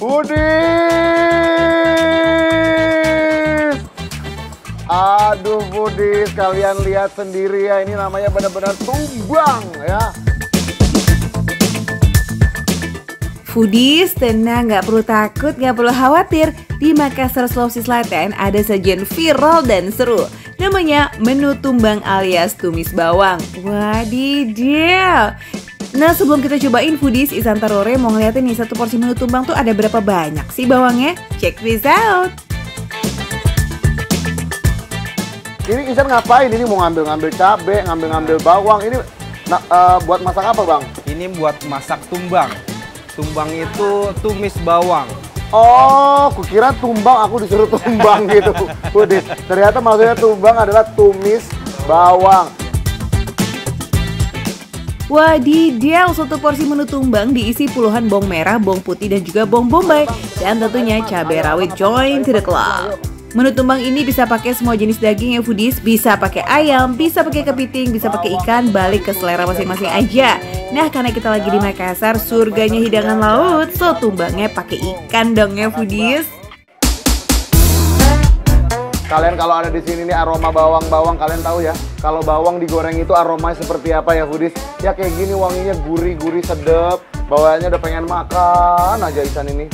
Budis! Aduh Budis, kalian lihat sendiri ya, ini namanya benar-benar tumbang ya. Foodies, tenang, nggak perlu takut, nggak perlu khawatir. Di Makassar, Sulawesi Selatan ada sajian viral dan seru. Namanya menu tumbang alias tumis bawang. Wadidaw. Nah sebelum kita cobain Foodies, Ihsan Tarore mau ngeliatin nih satu porsi menu tumbang tuh ada berapa banyak sih bawangnya? Check this out. Ini Ihsan ngapain? Ini mau ngambil-ngambil cabai, ngambil-ngambil bawang. Ini buat masak apa bang? Ini buat masak tumbang. Tumbang itu tumis bawang. Oh, kukira tumbang, aku disuruh tumbang gitu. Budis, ternyata maksudnya tumbang adalah tumis bawang. Wadidaw, satu porsi menu tumbang diisi puluhan bawang merah, bawang putih, dan juga bawang bombay. Dan tentunya cabai rawit, join to the club. Menu tumbang ini bisa pakai semua jenis daging ya Foodies. Bisa pakai ayam, bisa pakai kepiting, bisa pakai ikan, balik ke selera masing-masing aja. Nah karena kita lagi di Makassar, surganya hidangan laut, so tumbangnya pakai ikan dong ya Foodies. Kalian kalau ada di sini nih aroma bawang-bawang, kalian tahu ya, kalau bawang digoreng itu aromanya seperti apa ya Foodies? Ya kayak gini, wanginya gurih-gurih sedap, bawaannya udah pengen makan aja Ihsan ini.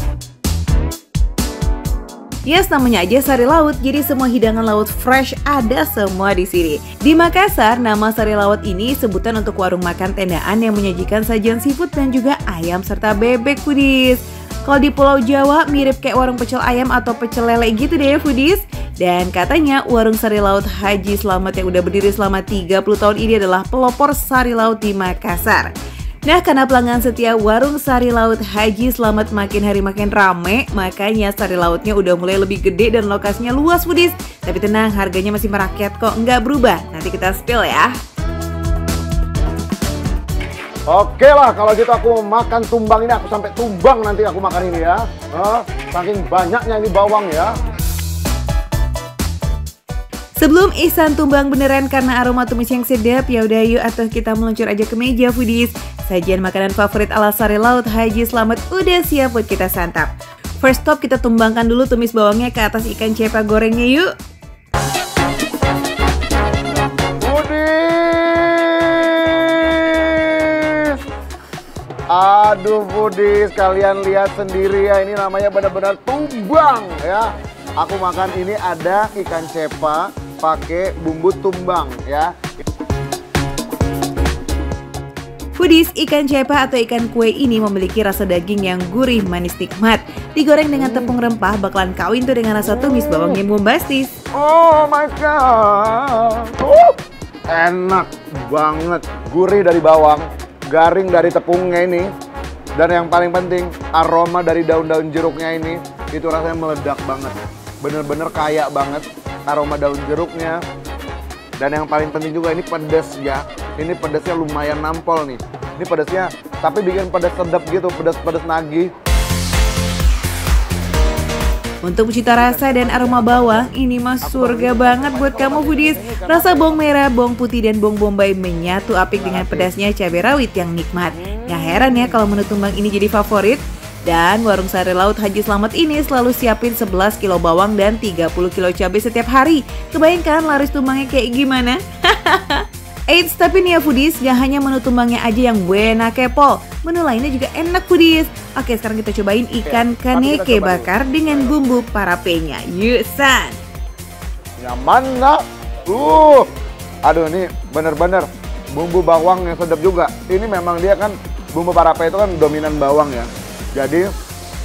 Yes, namanya aja sari laut, jadi semua hidangan laut fresh ada semua di sini. Di Makassar, nama sari laut ini sebutan untuk warung makan tendaan yang menyajikan sajian seafood dan juga ayam serta bebek Foodies. Kalau di Pulau Jawa mirip kayak warung pecel ayam atau pecel lele gitu deh Foodies. Dan katanya warung sari laut Haji Slamet yang udah berdiri selama 30 tahun ini adalah pelopor sari laut di Makassar. Nah karena pelanggan setia warung sari laut Haji Slamet makin hari makin rame, makanya sari lautnya udah mulai lebih gede dan lokasinya luas Foodies. Tapi tenang, harganya masih merakyat kok, nggak berubah. Nanti kita spill ya. Oke lah, kalau gitu aku makan tumbang ini, aku sampai tumbang nanti aku makan ini ya. Saking banyaknya ini bawang ya. Sebelum Ihsan tumbang beneran karena aroma tumis yang sedap, ya udah yuk atau kita meluncur aja ke meja Foodies. Sajian makanan favorit ala sari laut Haji Slamet udah siap buat kita santap. First stop kita tumbangkan dulu tumis bawangnya ke atas ikan cepa gorengnya yuk. Budis! Aduh Budis, kalian lihat sendiri ya, ini namanya benar-benar tumbang ya. Aku makan ini ada ikan cepa pakai bumbu tumbang ya. Foodies, ikan cepa atau ikan kue ini memiliki rasa daging yang gurih manis nikmat. Digoreng dengan tepung rempah bakalan kawin tuh dengan rasa tumis bawang yang bombastis. Oh my god. Enak banget, gurih dari bawang, garing dari tepungnya ini. Dan yang paling penting, aroma dari daun-daun jeruknya ini, itu rasanya meledak banget. Bener-bener kaya banget aroma daun jeruknya. Dan yang paling penting juga ini pedas ya. Ini pedasnya lumayan nampol nih. Ini pedasnya, tapi bikin pedas sedap gitu, pedas-pedas nagih. Untuk cita rasa dan aroma bawang, ini mah surga banget buat kamu Foodies. Rasa bawang merah, bawang putih, dan bawang bombay menyatu apik dengan pedasnya cabai rawit yang nikmat. Gak heran ya kalau menu tumbang ini jadi favorit. Dan warung sari laut Haji Slamet ini selalu siapin 11 kilo bawang dan 30 kilo cabai setiap hari. Kebayangkan laris tumbangnya kayak gimana? Eits, tapi nih ya Foodies, gak hanya menu tumbangnya aja yang buena kepol. Menu lainnya juga enak Foodies. Oke, sekarang kita cobain ikan kaneke bakar dengan bumbu parapenya. Yuk San! Nyaman nggak? Aduh ini bener-bener bumbu bawang yang sedap juga. Ini memang dia kan, bumbu parape itu kan dominan bawang ya. Jadi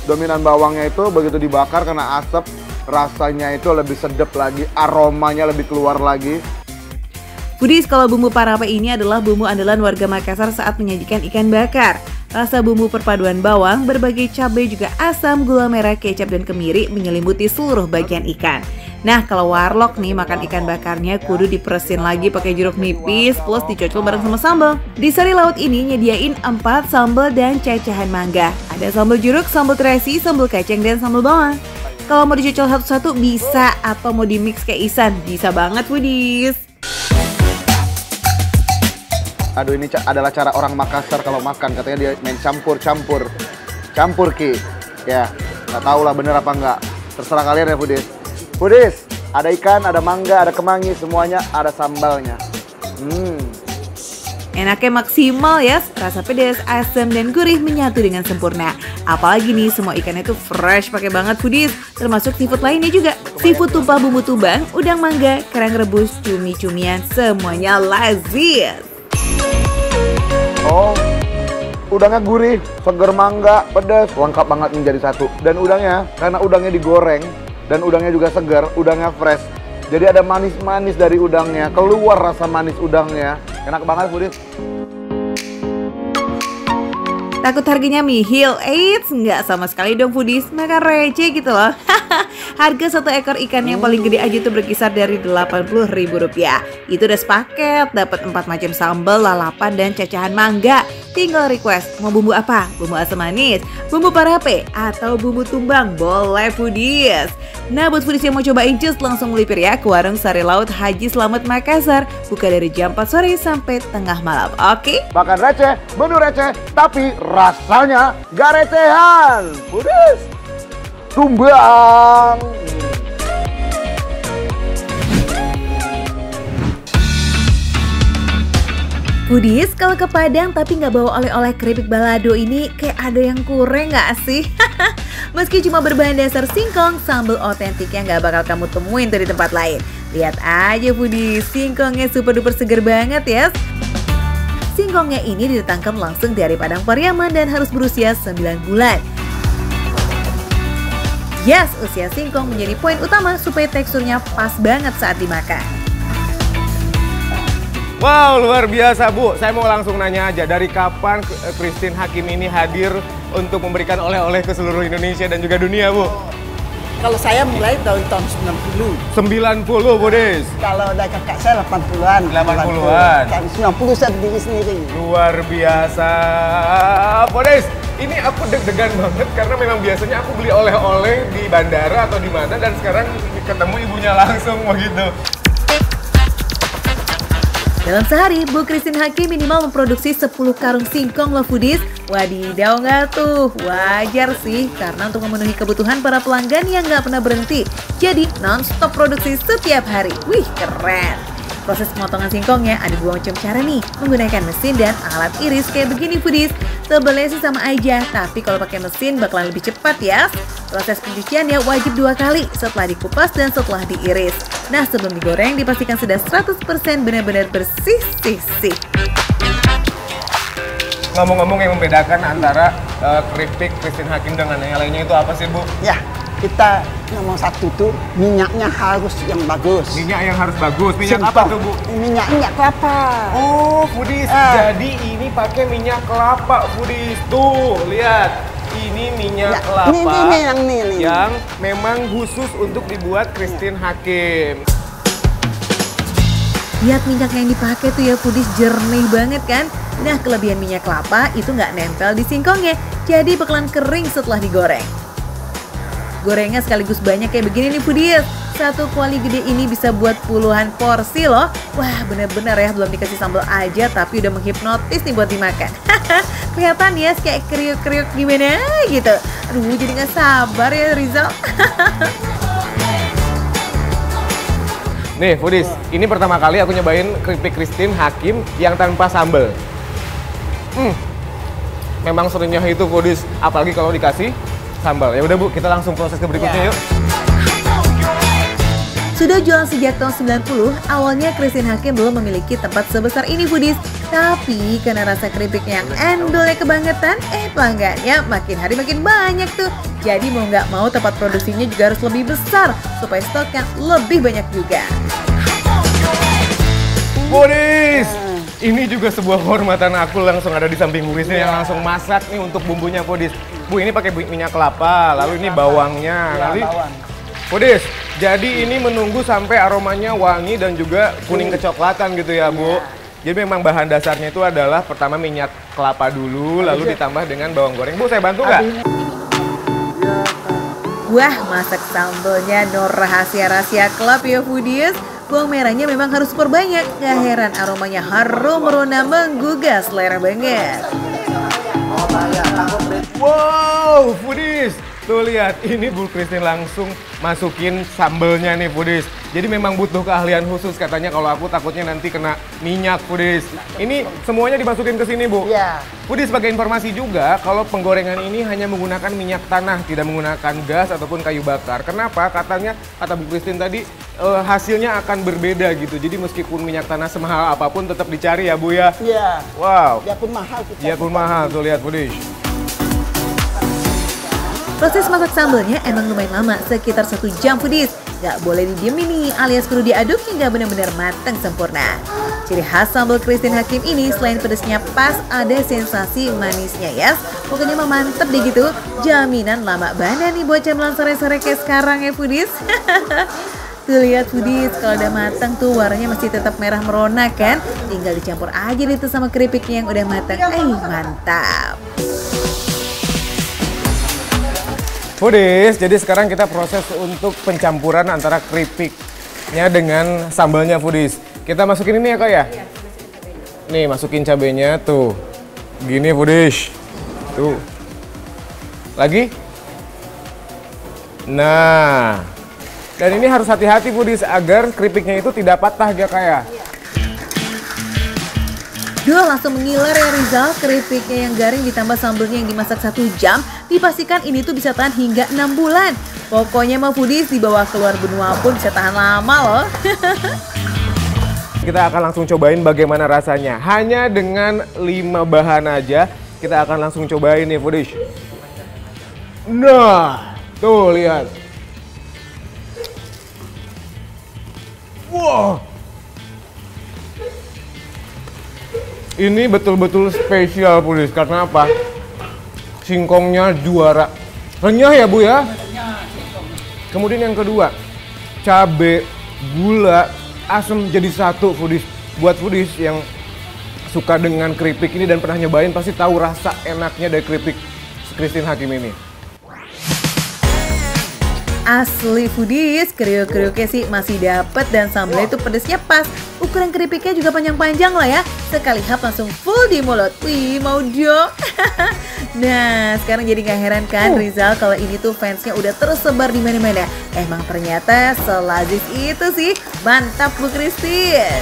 dominan bawangnya itu begitu dibakar kena asap, rasanya itu lebih sedap lagi, aromanya lebih keluar lagi. Foodies, kalau bumbu parape ini adalah bumbu andalan warga Makassar saat menyajikan ikan bakar. Rasa bumbu perpaduan bawang, berbagai cabai, juga asam, gula merah, kecap, dan kemiri menyelimuti seluruh bagian ikan. Nah, kalau warlock nih makan ikan bakarnya kudu diperesin lagi pakai jeruk nipis plus dicocol bareng sama sambal. Di sari laut ini nyediain 4 sambal dan cacahan mangga. Ada sambal jeruk, sambal terasi, sambal kacang, dan sambal bawang. Kalau mau dicocol satu-satu bisa, atau mau di mix kayak Ihsan, bisa banget Foodies. Aduh ini adalah cara orang Makassar kalau makan, katanya dia main campur ki. Ya, Nggak tahu lah bener apa enggak. Terserah kalian ya foodies. Foodies, ada ikan, ada mangga, ada kemangi, semuanya ada sambalnya. Enaknya maksimal ya, rasa pedas, asam, dan gurih menyatu dengan sempurna. Apalagi nih semua ikannya tuh fresh, pakai banget foodies. Termasuk seafood lainnya juga. Seafood tumpah bumbu tumbang, udang mangga, kerang rebus, cumi-cumian, semuanya lazis. Oh, udangnya gurih, seger mangga, pedas, lengkap banget menjadi satu. Dan udangnya, karena udangnya digoreng, dan udangnya juga segar, udangnya fresh. Jadi ada manis-manis dari udangnya, keluar rasa manis udangnya. Enak banget foodies. Takut harganya mihil? Eits, nggak sama sekali dong foodies, makan receh gitu loh. Harga satu ekor ikan yang paling gede aja tuh berkisar dari Rp80.000. Itu udah sepaket, dapat 4 macam sambal, lalapan, dan cacahan mangga. Tinggal request, mau bumbu apa? Bumbu asam manis, bumbu parape, atau bumbu tumbang? Boleh foodies. Nah buat foodies yang mau cobain just langsung melipir ya ke warung Sari Laut Haji Slamet Makassar. Buka dari jam 4 sore sampai tengah malam, oke? Makan receh, menu receh, tapi rasanya gak recehan. Foodies, tumbang. Foodies, kalau ke Padang tapi nggak bawa oleh-oleh keripik balado ini kayak ada yang kurang nggak sih? Meski cuma berbahan dasar singkong, sambal otentiknya nggak bakal kamu temuin tuh di tempat lain. Lihat aja foodies, singkongnya super duper seger banget ya. Singkongnya ini didatangkan langsung dari Padang Pariaman dan harus berusia 9 bulan. Yes, usia singkong menjadi poin utama supaya teksturnya pas banget saat dimakan. Wow, luar biasa Bu. Saya mau langsung nanya aja, dari kapan Christine Hakim ini hadir untuk memberikan oleh-oleh ke seluruh Indonesia dan juga dunia Bu? Kalau saya mulai dari tahun 90. 90 Bu Des. Kalau ada kakak saya 80-an. 80-an. Dan 90 saya berdiri sendiri. Luar biasa. Bu Des, ini aku deg-degan banget karena memang biasanya aku beli oleh-oleh di bandara atau di mana dan sekarang ketemu ibunya langsung begitu. Dalam sehari, Bu Christine Hakim minimal memproduksi 10 karung singkong loh foodies. Wadidaw nggak tuh? Wajar sih, karena untuk memenuhi kebutuhan para pelanggan yang nggak pernah berhenti. Jadi non-stop produksi setiap hari. Wih, keren! Proses pemotongan singkongnya ada 2 macam cara nih, menggunakan mesin dan alat iris kayak begini foodies. Sebenarnya sih sama aja, tapi kalau pakai mesin bakalan lebih cepat ya. Proses pencuciannya wajib 2 kali, setelah dikupas dan setelah diiris. Nah sebelum digoreng dipastikan sudah 100% benar-benar bersih-sih. Ngomong-ngomong yang membedakan antara keripik Christine Hakim dengan yang lainnya itu apa sih Bu? Ya, kita nomor 1 tuh minyaknya harus yang bagus. Minyak yang harus bagus. Minyak Simpel. apa tuh Bu? Minyak kelapa. Oh, foodies. Jadi ini pakai minyak kelapa, foodies. Tuh, lihat. Ini minyak kelapa Ini. yang memang khusus untuk dibuat Christine Hakim. Lihat minyak yang dipakai tuh ya foodies, jernih banget kan? Nah kelebihan minyak kelapa itu nggak nempel di singkongnya, jadi bakalan kering setelah digoreng. Gorengnya sekaligus banyak kayak begini nih foodies. Satu kuali gede ini bisa buat puluhan porsi loh. Wah bener-bener ya, belum dikasih sambal aja tapi udah menghipnotis nih buat dimakan. Kelihatan ya kayak kriuk-kriuk gimana gitu. Aduh jadi gak sabar ya Rizal. Nih foodies, ini pertama kali aku nyobain keripik Christine Hakim yang tanpa sambal. Memang serunya itu foodies, apalagi kalau dikasih sambal. Ya udah Bu, kita langsung proses ke berikutnya yuk. Sudah jualan sejak tahun 90, awalnya Christine Hakim belum memiliki tempat sebesar ini foodies. Tapi karena rasa keripiknya yang endolnya kebangetan, pelanggannya makin hari makin banyak tuh. Jadi mau nggak mau tempat produksinya juga harus lebih besar supaya stoknya lebih banyak juga. Foodies, ini juga sebuah kehormatan aku langsung ada di samping Bu Christine yang langsung masak nih untuk bumbunya foodies. Bu ini pakai minyak kelapa, lalu ini bawangnya, lalu foodies. Jadi ini menunggu sampai aromanya wangi dan juga kuning kecoklatan gitu ya Bu. Jadi memang bahan dasarnya itu adalah pertama minyak kelapa dulu, lalu ditambah dengan bawang goreng. Bu saya bantu nggak? Wah masak sambalnya no rahasia-rahasia klub ya foodies. Bawang merahnya memang harus super banyak. Gak heran aromanya harum merona menggugah selera banget. Wow foodies, Tuh lihat, ini Bu Christine langsung masukin sambelnya nih Foodies. Jadi memang butuh keahlian khusus katanya, kalau aku takutnya nanti kena minyak Foodies. Ini semuanya dimasukin ke sini Bu. Iya. Foodies, sebagai informasi juga, kalau penggorengan ini hanya menggunakan minyak tanah, tidak menggunakan gas ataupun kayu bakar. Kenapa? Katanya, kata Bu Christine tadi, hasilnya akan berbeda gitu. Jadi meskipun minyak tanah semahal apapun tetap dicari ya Bu ya. Iya. Wow. Biarpun mahal kita. Biarpun mahal, tuh lihat Foodies. Proses masak sambelnya emang lumayan lama, sekitar 1 jam Foodies. Gak boleh didiemin nih, alias perlu diaduk hingga benar-benar matang sempurna. Ciri khas sambal Christine Hakim ini selain pedasnya pas, ada sensasi manisnya ya. Pokoknya mah mantep deh gitu. Jaminan lama banget nih buat camilan sore-sore kayak sekarang ya Foodies. Tuh lihat Foodies, kalau udah matang tuh warnanya masih tetap merah merona kan. Tinggal dicampur aja deh tuh sama keripiknya yang udah matang. Mantap. Foodies, jadi sekarang kita proses untuk pencampuran antara keripiknya dengan sambalnya Foodies. Kita masukin ini ya Kak ya? Nih masukin cabenya tuh. Gini Foodies. Tuh. Lagi? Nah. Dan ini harus hati-hati Foodies agar keripiknya itu tidak patah ya Kak ya? Duh, langsung mengiler ya Rizal, keripiknya yang garing ditambah sambelnya yang dimasak 1 jam, dipastikan ini tuh bisa tahan hingga 6 bulan. Pokoknya mah Foodies di bawah keluar benua pun bisa tahan lama loh. Kita akan langsung cobain bagaimana rasanya. Hanya dengan 5 bahan aja, kita akan langsung cobain nih Foodies. Nah, tuh lihat. Wow. Ini betul-betul spesial Foodies, karena apa? Singkongnya juara. Renyah ya Bu ya? Kemudian yang kedua, cabe, gula, asam jadi satu Foodies. Buat Foodies yang suka dengan keripik ini dan pernah nyobain pasti tahu rasa enaknya dari keripik Christine Hakim ini. Asli Foodies, kriuk-kriuknya sih masih dapet dan sambelnya itu pedesnya pas. Ukuran keripiknya juga panjang-panjang lah ya. Sekali hap langsung full di mulut. Wih, mau dong. Nah, sekarang jadi gak heran kan Rizal kalau ini tuh fansnya udah tersebar di mana-mana. Emang ternyata selazis itu sih. Mantap Bu Christine.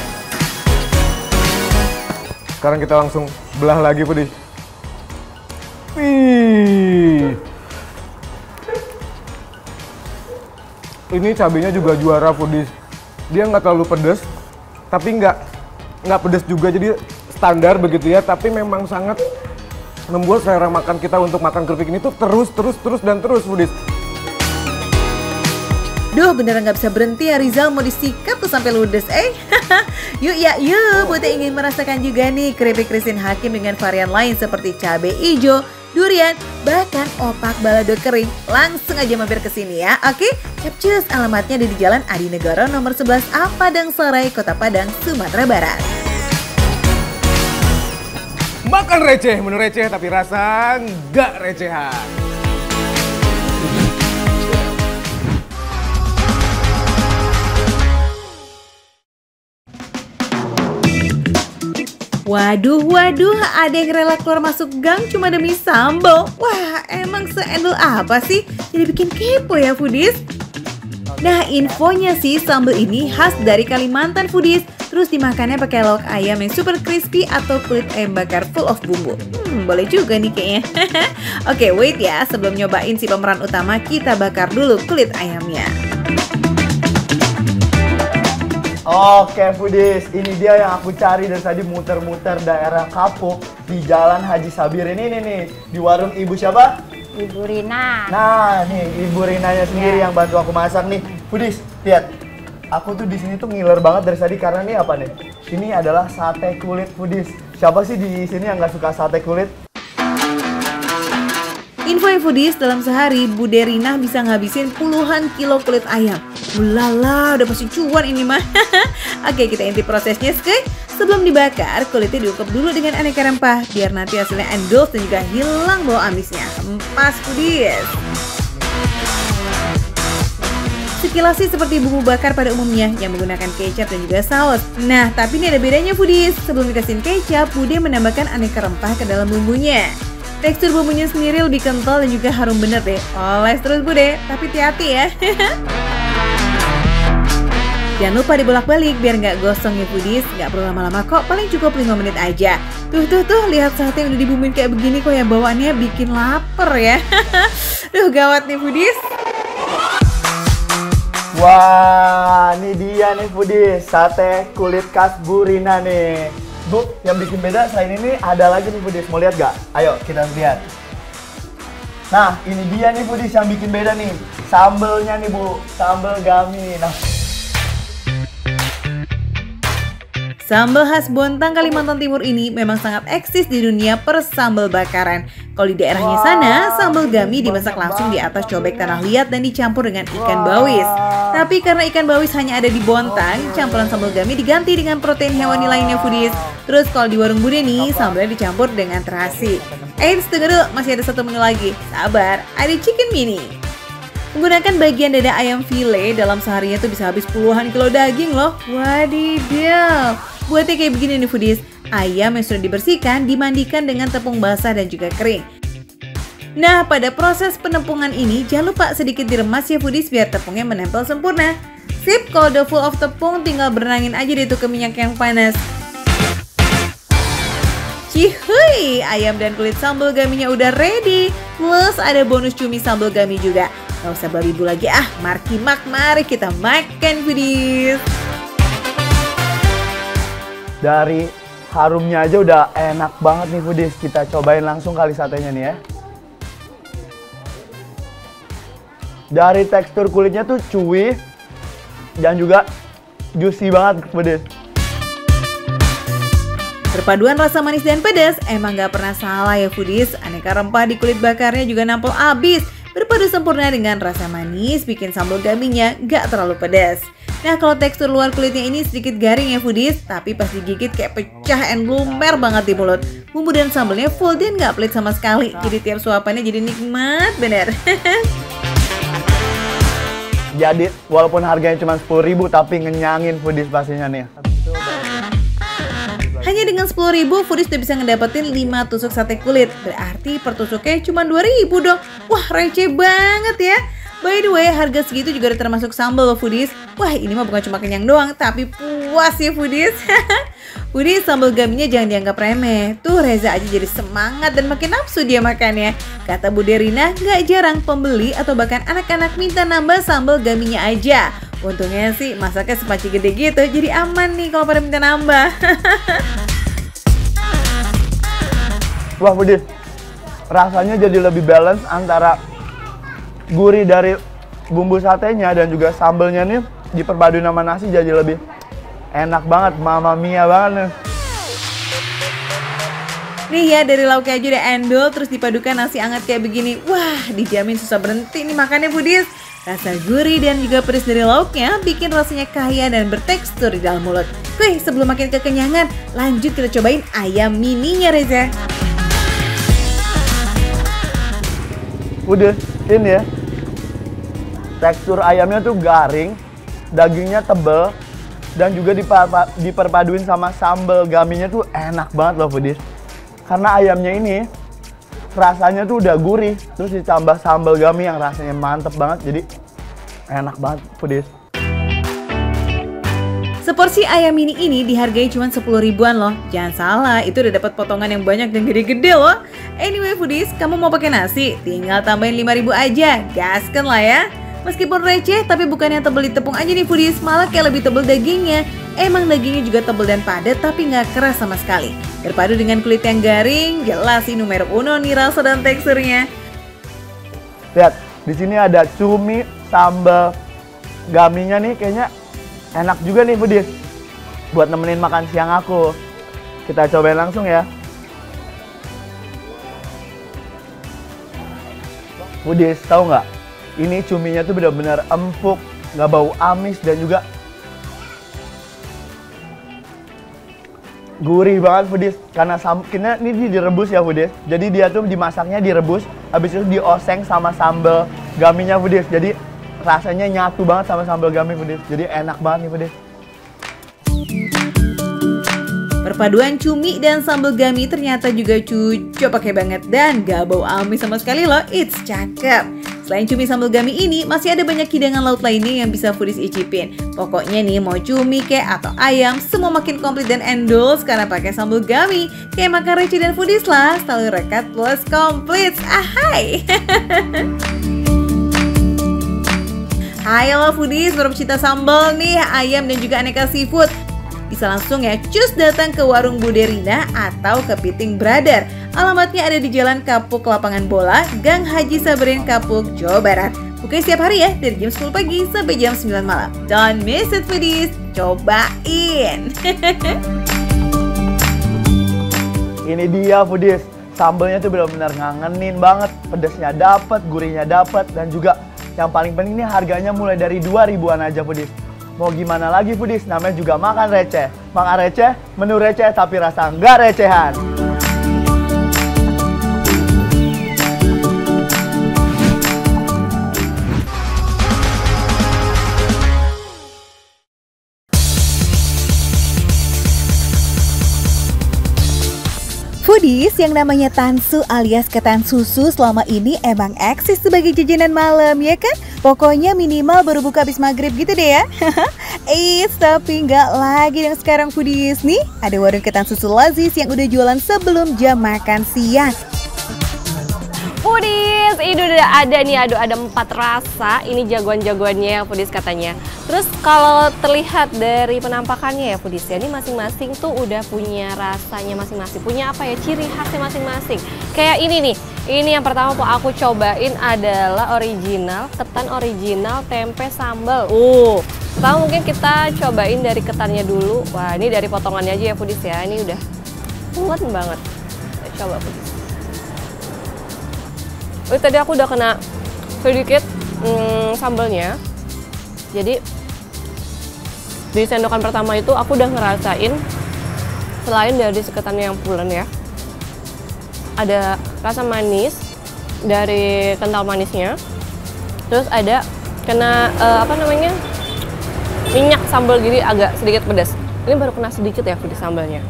Sekarang kita langsung belah lagi Foodies. Wih. Ini cabenya juga juara Foodies. Dia nggak terlalu pedas, tapi nggak pedas juga, jadi standar begitu ya. Tapi memang sangat membuat selera makan kita untuk makan keripik ini tuh terus Foodies. Duh, beneran nggak bisa berhenti ya Rizal, mau disikat tuh sampai ludes Yuk buat yang ingin merasakan juga nih keripik Christine Hakim dengan varian lain seperti cabai hijau, durian, bahkan opak balado kering, langsung aja mampir ke sini ya. Oke, capcus, alamatnya ada di Jalan Adi Negoro nomor 11A, Padang Sarai, Kota Padang, Sumatera Barat. Makan receh, menu receh tapi rasa nggak recehan. Waduh, ada yang rela keluar masuk gang cuma demi sambal. Wah, emang seendel apa sih? Jadi bikin kepo ya Foodies. Nah, infonya sih sambal ini khas dari Kalimantan Foodies. Terus dimakannya pakai lauk ayam yang super crispy atau kulit ayam bakar full of bumbu. Boleh juga nih kayaknya. Oke, wait ya, sebelum nyobain si pemeran utama, kita bakar dulu kulit ayamnya. Oke Foodies, ini dia yang aku cari dari tadi, muter-muter daerah Kapuk di Jalan Haji Sabir ini nih, di warung Ibu siapa? Ibu Rina. Nah, nih Ibu Rinanya sendiri yang bantu aku masak nih. Foodies, lihat. Aku tuh di sini tuh ngiler banget dari tadi karena nih apa nih? Ini adalah sate kulit Foodies. Siapa sih di sini yang nggak suka sate kulit? Info Foodies, dalam sehari Bude Rina bisa ngabisin puluhan kilo kulit ayam. Ulala, udah pasti cuan ini mah. Oke, kita intip prosesnya sekali. Sebelum dibakar, kulitnya diungkep dulu dengan aneka rempah biar nanti hasilnya endulse dan juga hilang bau amisnya. Pas Foodies. Sekilas sih seperti bumbu bakar pada umumnya yang menggunakan kecap dan juga saus. Nah, tapi ini ada bedanya Foodies. Sebelum dikasihin kecap, Bude menambahkan aneka rempah ke dalam bumbunya. Tekstur bumbunya sendiri lebih kental dan juga harum bener deh. Oles terus Bude, tapi hati-hati ya. Jangan lupa dibolak-balik biar nggak gosong ya foodies. Nggak perlu lama-lama kok, paling cukup 5 menit aja. Tuh, lihat sate yang udah dibumbuin kayak begini kok ya, bawaannya bikin lapar ya. Duh, gawat nih foodies. Wah, ini dia nih foodies, sate kulit khas Burina nih. Bu, yang bikin beda selain ini ada lagi nih foodies, mau lihat gak? Ayo kita lihat. Nah, ini dia nih foodies yang bikin beda nih. Sambelnya nih Bu, sambel gami. Nah, Sambal khas Bontang, Kalimantan Timur ini memang sangat eksis di dunia persambal bakaran. Kalau di daerahnya sana, sambal gami dimasak langsung di atas cobek tanah liat dan dicampur dengan ikan bawis. Tapi karena ikan bawis hanya ada di Bontang, campuran sambal gami diganti dengan protein hewani lainnya foodies. Terus kalau di warung Bude nih, sambalnya dicampur dengan terasi. Tunggu dulu, masih ada satu menu lagi. Sabar, ada chicken mini. Menggunakan bagian dada ayam file, dalam seharinya tuh bisa habis puluhan kilo daging loh. Wadidaw. Buatnya kayak begini nih foodies. Ayam yang sudah dibersihkan dimandikan dengan tepung basah dan juga kering. Nah, pada proses penempungan ini jangan lupa sedikit diremas ya foodies biar tepungnya menempel sempurna. Sip, kalau udah full of tepung tinggal berenangin aja deh tuh ke minyak yang panas. Cihuy, ayam dan kulit sambal gaminya udah ready. Plus ada bonus cumi sambal gami juga. Gak usah babibu lagi mari kita makan foodies. dari harumnya aja udah enak banget nih foodies. Kita cobain langsung kali satenya nih ya. Dari tekstur kulitnya tuh chewy dan juga juicy banget foodies. Perpaduan rasa manis dan pedas emang gak pernah salah ya foodies. Aneka rempah di kulit bakarnya juga nampol abis. Berpadu sempurna dengan rasa manis, bikin sambal gaminya gak terlalu pedas. Nah, kalau tekstur luar kulitnya ini sedikit garing ya foodies, tapi pas digigit kayak pecah and lumer banget di mulut. Bumbu dan sambalnya full dan gak pelit sama sekali. Jadi tiap suapannya jadi nikmat bener. Jadi walaupun harganya cuma 10.000 tapi ngenyangin foodies pastinya nih. Hanya dengan 10.000 foodies udah bisa ngedapetin 5 tusuk sate kulit. Berarti per tusuknya cuma 2.000 dong. Wah, receh banget ya. By the way, harga segitu juga udah termasuk sambal loh foodies. Wah, ini mah bukan cuma kenyang doang, tapi puas ya foodies. Foodies, sambal gaminya jangan dianggap remeh. Tuh Reza aja jadi semangat dan makin nafsu dia makannya. Kata Bu Derina, gak jarang pembeli atau bahkan anak-anak minta nambah sambal gaminya aja. Untungnya sih masaknya sepanci gede gitu, jadi aman nih kalau pada minta nambah. Wah foodies, rasanya jadi lebih balance antara gurih dari bumbu satenya dan juga sambelnya nih diperpaduin sama nasi jadi lebih enak banget, mama mia banget nih. Nih ya, dari lauknya aja udah endol terus dipadukan nasi hangat kayak begini. Wah, dijamin susah berhenti nih makannya foodies. Rasa gurih dan juga pedas dari lauknya bikin rasanya kaya dan bertekstur di dalam mulut. Wih, sebelum makin kekenyangan, lanjut kita cobain ayam mininya Reza. Foodies, ini ya, tekstur ayamnya tuh garing, dagingnya tebel, dan juga diperpaduin sama sambal gaminya tuh enak banget loh foodies. Karena ayamnya ini rasanya tuh udah gurih, terus ditambah sambal gami yang rasanya mantep banget, jadi enak banget foodies. Seporsi ayam mini ini dihargai cuma 10 ribuan loh. Jangan salah, itu udah dapat potongan yang banyak dan gede-gede loh. Anyway foodies, kamu mau pakai nasi? Tinggal tambahin 5.000 aja, gaskan lah ya. Meskipun receh, tapi bukan yang tebel di tepung aja nih foodies, malah kayak lebih tebel dagingnya. Emang dagingnya juga tebel dan padat, tapi nggak keras sama sekali. Berpadu dengan kulit yang garing, jelas ini numero uno nih rasa dan teksturnya. Lihat, di sini ada cumi, sambal gaminya nih kayaknya enak juga nih foodies. Buat nemenin makan siang aku. Kita cobain langsung ya. Foodies, tahu nggak? Ini cuminya tuh benar-benar empuk, nggak bau amis dan juga gurih banget foodies. Karena ini direbus ya foodies. Jadi dia tuh dimasaknya direbus, habis itu dioseng sama sambal gaminya foodies. Jadi rasanya nyatu banget sama sambal gami foodies. Jadi enak banget nih foodies. Perpaduan cumi dan sambal gami ternyata juga cocok pakai banget dan gak bau amis sama sekali loh, it's cakep. Selain cumi sambal gami ini, masih ada banyak hidangan laut lainnya yang bisa foodies icipin. Pokoknya nih, mau cumi kek atau ayam, semua makin komplit dan endul karena pakai sambal gami. Kayak makan receh dan foodies lah, selalu rekat plus komplit. Ahai! Hai halo foodies, baru pecinta sambal nih, ayam dan juga aneka seafood. Bisa langsung ya cus datang ke warung Bude Rina atau ke Piting Brother. Alamatnya ada di Jalan Kapuk Lapangan Bola, Gang Haji Sabrin Kapuk, Jawa Barat. Buka setiap hari ya, dari jam 10 pagi sampai jam 9 malam. Don't miss it foodies, cobain. Ini dia foodies, sambalnya tuh benar-benar ngangenin banget. Pedasnya dapet, gurihnya dapet, dan juga yang paling penting ini harganya mulai dari 2.000-an aja foodies. Mau gimana lagi foodies, namanya juga makan receh. Makan receh, menu receh tapi rasa nggak recehan. Foodies, yang namanya tansu alias ketan susu selama ini emang eksis sebagai jajanan malam, ya kan? Pokoknya minimal baru buka habis maghrib gitu deh ya. Tapi nggak lagi yang sekarang foodies nih. Ada warung ketan susu Lazis yang udah jualan sebelum jam makan siang. Foodies, ini udah ada nih, ada 4 rasa. Ini jagoan-jagoannya ya foodies katanya. Terus kalau terlihat dari penampakannya ya foodies ya, ini masing-masing tuh udah punya rasanya masing-masing. Punya apa ya, ciri khasnya masing-masing. Kayak ini nih, ini yang pertama aku cobain adalah original, ketan original tempe sambal. Pertama mungkin kita cobain dari ketannya dulu. Wah, ini dari potongannya aja ya foodies ya, ini udah kuat banget. Kita coba foodies. Tadi aku udah kena sedikit sambalnya. Jadi di sendokan pertama itu aku udah ngerasain, selain dari ketannya yang pulen ya, ada rasa manis dari kental manisnya. Terus ada kena minyak sambal, jadi agak sedikit pedas. Ini baru kena sedikit ya di sambalnya.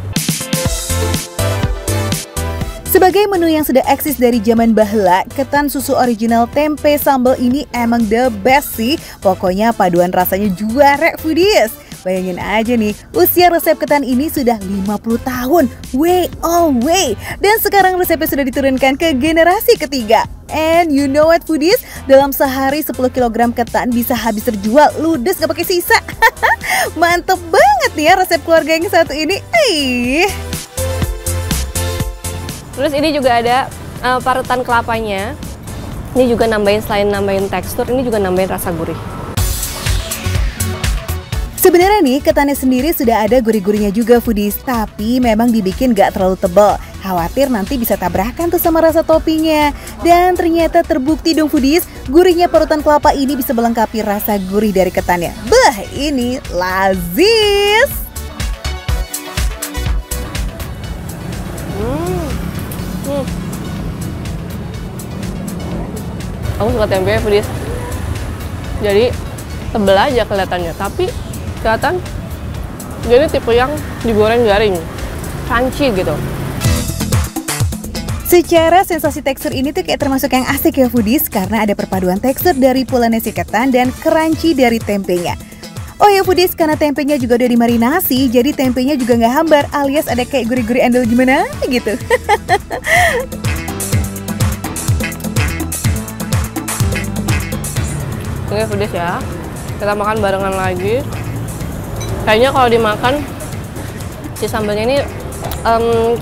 Sebagai menu yang sudah eksis dari zaman bahla, ketan susu original tempe sambal ini emang the best sih. Pokoknya paduan rasanya juara foodies. Bayangin aja nih, usia resep ketan ini sudah 50 tahun. Way oh way. Dan sekarang resepnya sudah diturunkan ke generasi ketiga. And you know what foodies? Dalam sehari 10 kg ketan bisa habis terjual, ludes gak pakai sisa. Mantep banget nih ya resep keluarga yang satu ini. Terus ini juga ada parutan kelapanya. Ini juga selain nambahin tekstur, ini juga nambahin rasa gurih. Sebenarnya nih, ketannya sendiri sudah ada gurih-gurihnya juga foodies, tapi memang dibikin gak terlalu tebal. Khawatir nanti bisa tabrakan tuh sama rasa toppingnya. Dan ternyata terbukti dong foodies, gurihnya parutan kelapa ini bisa melengkapi rasa gurih dari ketannya. Bah, ini lazis! Aku suka tempe foodies. Jadi tebel aja kelihatannya, tapi kelihatan jadi tipe yang digoreng garing, crunchy gitu. Secara sensasi tekstur ini tuh kayak termasuk yang asik ya foodies, karena ada perpaduan tekstur dari pulennya si ketan dan crunchy dari tempenya. Oh ya foodies, karena tempenya juga udah dimarinasi, jadi tempenya juga nggak hambar alias ada kayak gurih-gurih endol gimana gitu. Oke foodies ya, kita makan barengan lagi. Kayaknya kalau dimakan si sambalnya ini,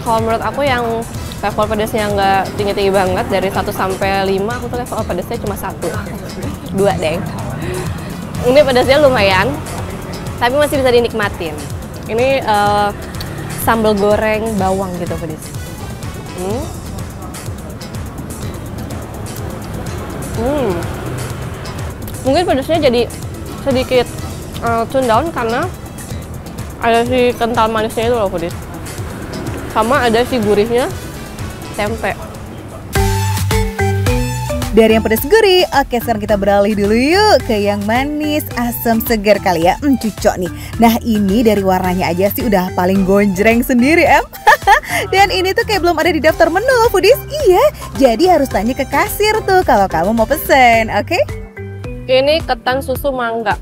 kalau menurut aku yang level pedasnya nggak tinggi-tinggi banget, dari 1 sampai 5 aku tuh level pedasnya cuma 1, 2 deng. Ini pedasnya lumayan, tapi masih bisa dinikmatin. Ini sambal goreng bawang gitu foodies. Mungkin pedasnya jadi sedikit tone down karena ada si kental manisnya itu loh foodies, sama ada si gurihnya tempe. Dari yang pedas gurih, oke sekarang kita beralih dulu yuk ke yang manis, asam segar kali ya. Cocok nih. Nah ini dari warnanya aja sih udah paling gonjreng sendiri em. Dan ini tuh kayak belum ada di daftar menu loh foodies. Iya, jadi harus tanya ke kasir tuh kalau kamu mau pesen, oke? Ini ketan susu mangga.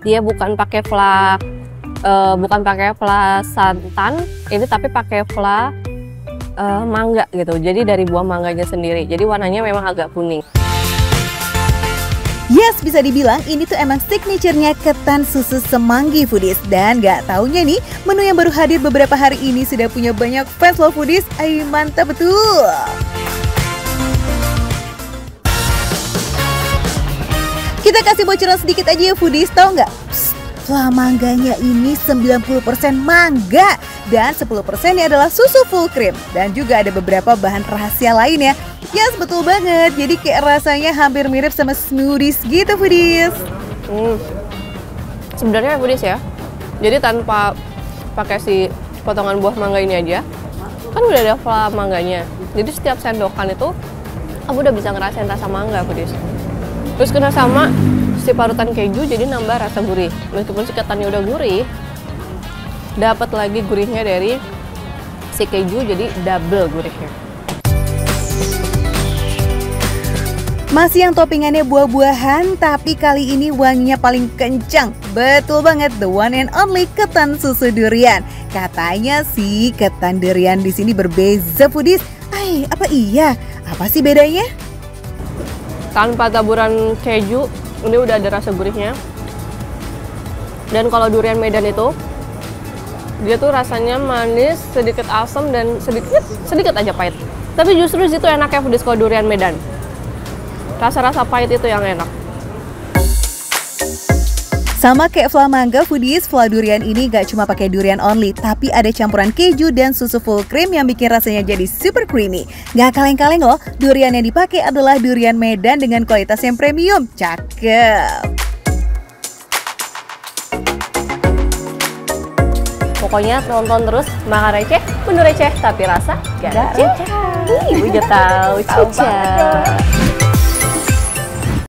Dia bukan pakai fla santan, ini tapi pakai fla mangga gitu. Jadi dari buah mangganya sendiri. Jadi warnanya memang agak kuning. Yes, bisa dibilang ini tuh emang signature-nya ketan susu semanggi foodies. Dan gak taunya nih, menu yang baru hadir beberapa hari ini sudah punya banyak fans loh foodies. Ayo mantap betul. Kita kasih bocoran sedikit aja ya foodies, tau nggak? Fla mangganya ini 90% mangga dan 10%-nya adalah susu full cream. Dan juga ada beberapa bahan rahasia lain ya. Yes, betul banget. Jadi kayak rasanya hampir mirip sama smoothies gitu foodies. Sebenarnya foodies ya. Jadi tanpa pakai si potongan buah mangga ini aja, kan udah ada fla mangganya. Jadi setiap sendokan itu aku udah bisa ngerasain rasa mangga foodies. Terus kena sama si parutan keju jadi nambah rasa gurih. Meskipun si ketannya udah gurih, dapat lagi gurihnya dari si keju jadi double gurihnya. Masih yang toppingannya buah-buahan, tapi kali ini wanginya paling kencang. Betul banget, the one and only ketan susu durian. Katanya sih ketan durian di sini berbeza foodies. Apa iya? Apa sih bedanya? Tanpa taburan keju, ini udah ada rasa gurihnya. Dan kalau durian Medan itu, dia tuh rasanya manis, sedikit asam dan sedikit aja pahit. Tapi justru situ enaknya foodies kalau durian Medan. Rasa-rasa pahit itu yang enak. Sama kayak fla mangga foodies, fla durian ini gak cuma pakai durian only, tapi ada campuran keju dan susu full cream yang bikin rasanya jadi super creamy. Gak kaleng-kaleng loh, durian yang dipakai adalah durian Medan dengan kualitas yang premium. Cakep. Pokoknya tonton terus, makan receh, penuh receh, tapi rasa gak receh. Ibu udah tahu, cica.